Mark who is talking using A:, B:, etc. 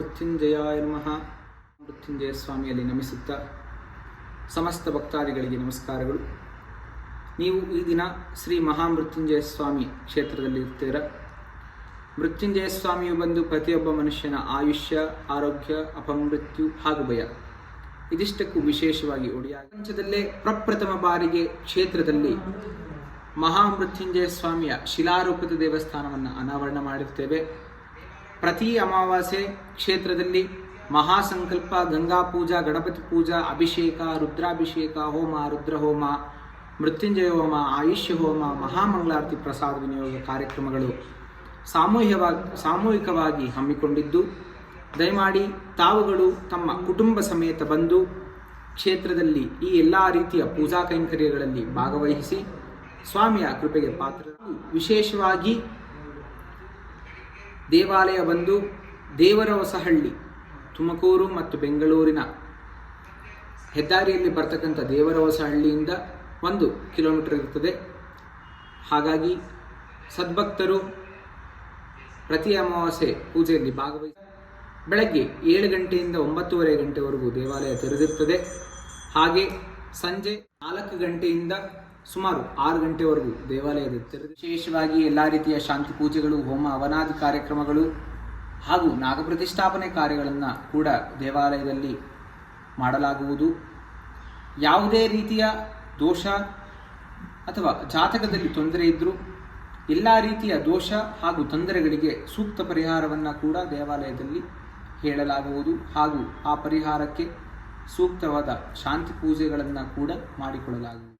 A: ಮೃತ್ಯುಂಜಯಾಯ ನಮಃ. ಮೃತ್ಯುಂಜಯ ಸ್ವಾಮಿಯಲ್ಲಿ ನಮಿಸುತ್ತಾ ಸಮಸ್ತ ಭಕ್ತಾದಿಗಳಿಗೆ ನಮಸ್ಕಾರಗಳು. ನೀವು ಈ ದಿನ ಶ್ರೀ ಮಹಾಮೃತ್ಯುಂಜಯ ಸ್ವಾಮಿ ಕ್ಷೇತ್ರದಲ್ಲಿ ಇರ್ತೀರ. ಮೃತ್ಯುಂಜಯ ಸ್ವಾಮಿಯು ಬಂದು ಪ್ರತಿಯೊಬ್ಬ ಮನುಷ್ಯನ ಆಯುಷ್ಯ, ಆರೋಗ್ಯ, ಅಪಮೃತ್ಯು ಹಾಗೂ ಭಯ ಇದಿಷ್ಟಕ್ಕೂ ವಿಶೇಷವಾಗಿ ಒಡೆಯ ಪ್ರಪಂಚದಲ್ಲೇ ಪ್ರಪ್ರಥಮ ಬಾರಿಗೆ ಕ್ಷೇತ್ರದಲ್ಲಿ ಮಹಾಮೃತ್ಯುಂಜಯ ಸ್ವಾಮಿಯ ಶಿಲಾರೂಪದ ದೇವಸ್ಥಾನವನ್ನು ಅನಾವರಣ ಮಾಡಿರ್ತೇವೆ. ಪ್ರತಿ ಅಮಾವಾಸ್ಯೆ ಕ್ಷೇತ್ರದಲ್ಲಿ ಮಹಾಸಂಕಲ್ಪ, ಗಂಗಾ ಪೂಜಾ, ಗಣಪತಿ ಪೂಜಾ, ಅಭಿಷೇಕ, ರುದ್ರಾಭಿಷೇಕ, ಹೋಮ, ರುದ್ರಹೋಮ, ಮೃತ್ಯುಂಜಯ ಹೋಮ, ಆಯುಷ್ಯ ಹೋಮ, ಮಹಾಮಂಗಳಾರತಿ ಪ್ರಸಾದ ವಿನಿಯೋಗ ಕಾರ್ಯಕ್ರಮಗಳು ಸಾಮೂಹಿಕವಾಗಿ ಹಮ್ಮಿಕೊಂಡಿದ್ದು, ದಯಮಾಡಿ ತಾವುಗಳು ತಮ್ಮ ಕುಟುಂಬ ಸಮೇತ ಬಂದು ಕ್ಷೇತ್ರದಲ್ಲಿ ಈ ಎಲ್ಲ ರೀತಿಯ ಪೂಜಾ ಕೈಂಕರ್ಯಗಳಲ್ಲಿ ಭಾಗವಹಿಸಿ ಸ್ವಾಮಿಯ ಕೃಪೆಗೆ ಪಾತ್ರ. ವಿಶೇಷವಾಗಿ ದೇವಾಲಯ ಬಂದು ದೇವರಹೊಸಹಳ್ಳಿ, ತುಮಕೂರು ಮತ್ತು ಬೆಂಗಳೂರಿನ ಹೆದ್ದಾರಿಯಲ್ಲಿ ಬರ್ತಕ್ಕಂಥ ದೇವರಹೊಸಹಳ್ಳಿಯಿಂದ 1 ಕಿಲೋಮೀಟರ್ ಇರುತ್ತದೆ. ಹಾಗಾಗಿ ಸದ್ಭಕ್ತರು ಪ್ರತಿ ಅಮಾವಾಸ್ಯೆ ಪೂಜೆಯಲ್ಲಿ ಭಾಗವಹಿಸಿ ಬೆಳಗ್ಗೆ 7 ಗಂಟೆಯಿಂದ 9:30 ಗಂಟೆವರೆಗೂ ದೇವಾಲಯ ತೆರೆದಿರುತ್ತದೆ. ಹಾಗೆ ಸಂಜೆ 4 ಗಂಟೆಯಿಂದ ಸುಮಾರು 6 ಗಂಟೆವರೆಗೂ ದೇವಾಲಯದ ತೆರೆದು ವಿಶೇಷವಾಗಿ ಎಲ್ಲ ರೀತಿಯ ಶಾಂತಿ ಪೂಜೆಗಳು, ಹೋಮ ಹವನಾದಿ ಕಾರ್ಯಕ್ರಮಗಳು ಹಾಗೂ ನಾಗಪ್ರತಿಷ್ಠಾಪನೆ ಕಾರ್ಯಗಳನ್ನು ಕೂಡ ದೇವಾಲಯದಲ್ಲಿ ಮಾಡಲಾಗುವುದು. ಯಾವುದೇ ರೀತಿಯ ದೋಷ ಅಥವಾ ಜಾತಕದಲ್ಲಿ ತೊಂದರೆ ಇದ್ದರೂ ಎಲ್ಲ ರೀತಿಯ ದೋಷ ಹಾಗೂ ತೊಂದರೆಗಳಿಗೆ ಸೂಕ್ತ ಪರಿಹಾರವನ್ನು ಕೂಡ ದೇವಾಲಯದಲ್ಲಿ ಹೇಳಲಾಗುವುದು. ಹಾಗೂ ಆ ಪರಿಹಾರಕ್ಕೆ ಸೂಕ್ತವಾದ ಶಾಂತಿ ಪೂಜೆಗಳನ್ನು ಕೂಡ ಮಾಡಿಕೊಳ್ಳಲಾಗುವುದು.